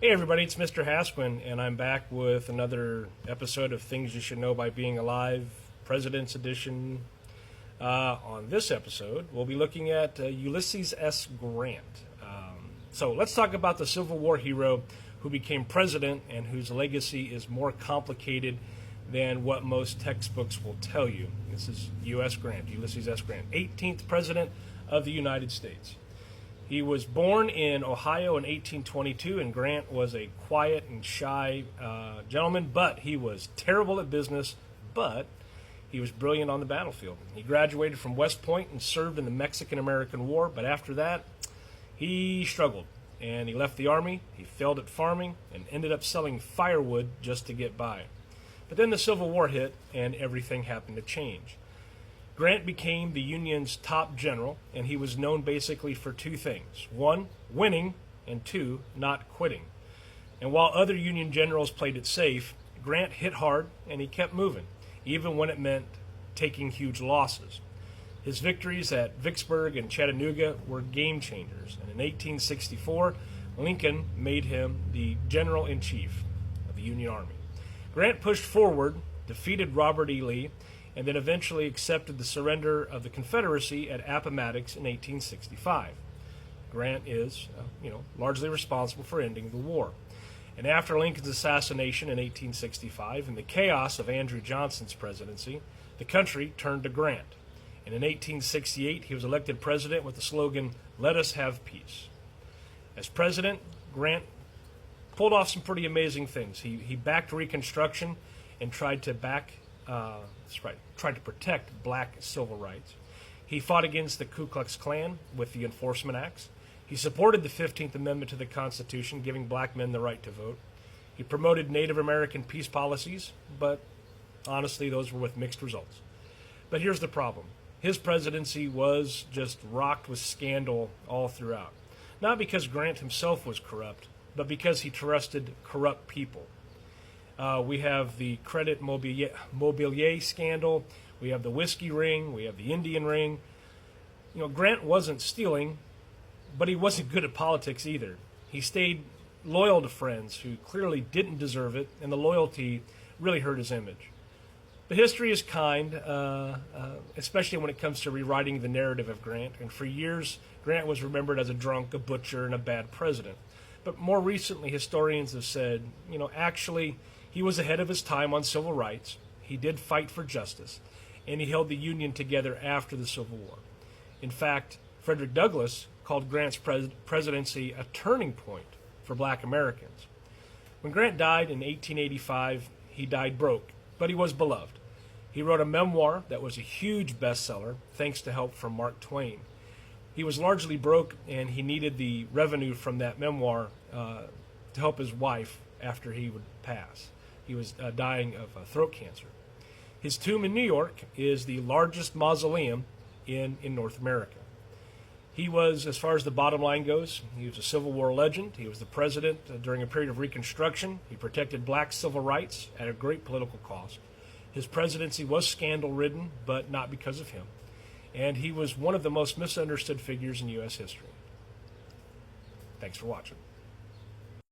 Hey everybody, it's Mr. Hasquin, and I'm back with another episode of Things You Should Know by Being Alive, President's Edition. On this episode, we'll be looking at Ulysses S. Grant. So let's talk about the Civil War hero who became president and whose legacy is more complicated than what most textbooks will tell you. This is U.S. Grant, Ulysses S. Grant, 18th President of the United States. He was born in Ohio in 1822, and Grant was a quiet and shy gentleman, but he was terrible at business, but he was brilliant on the battlefield. He graduated from West Point and served in the Mexican-American War, but after that, he struggled, and he left the Army, he failed at farming, and ended up selling firewood just to get by. But then the Civil War hit, and everything happened to change. Grant became the Union's top general, and he was known basically for two things. One, winning, and two, not quitting. And while other Union generals played it safe, Grant hit hard, and he kept moving, even when it meant taking huge losses. His victories at Vicksburg and Chattanooga were game changers, and in 1864, Lincoln made him the general-in-chief of the Union Army. Grant pushed forward, defeated Robert E. Lee, and then eventually accepted the surrender of the Confederacy at Appomattox in 1865. Grant is, largely responsible for ending the war. And after Lincoln's assassination in 1865 and the chaos of Andrew Johnson's presidency, the country turned to Grant. And in 1868, he was elected president with the slogan, "Let us have peace." As president, Grant pulled off some pretty amazing things. He backed Reconstruction and tried to protect black civil rights. He fought against the Ku Klux Klan with the Enforcement Acts. He supported the 15th Amendment to the Constitution, giving black men the right to vote. He promoted Native American peace policies, but honestly, those were with mixed results. But here's the problem. His presidency was just rocked with scandal all throughout. Not because Grant himself was corrupt, but because he trusted corrupt people. We have the Credit Mobilier scandal. We have the whiskey ring. We have the Indian ring. Grant wasn't stealing, but he wasn't good at politics either. He stayed loyal to friends who clearly didn't deserve it, and the loyalty really hurt his image. But history is kind, especially when it comes to rewriting the narrative of Grant. And for years, Grant was remembered as a drunk, a butcher, and a bad president. But more recently, historians have said, actually, he was ahead of his time on civil rights. He did fight for justice, and he held the Union together after the Civil War. In fact, Frederick Douglass called Grant's presidency a turning point for black Americans. When Grant died in 1885, he died broke, but he was beloved. He wrote a memoir that was a huge bestseller, thanks to help from Mark Twain. He was largely broke, and he needed the revenue from that memoir to help his wife after he would pass. He was dying of throat cancer. His tomb in New York is the largest mausoleum in North America. He was, as far as the bottom line goes, he was a Civil War legend. He was the president during a period of Reconstruction. He protected black civil rights at a great political cost. His presidency was scandal-ridden, but not because of him. And he was one of the most misunderstood figures in U.S. history. Thanks for watching.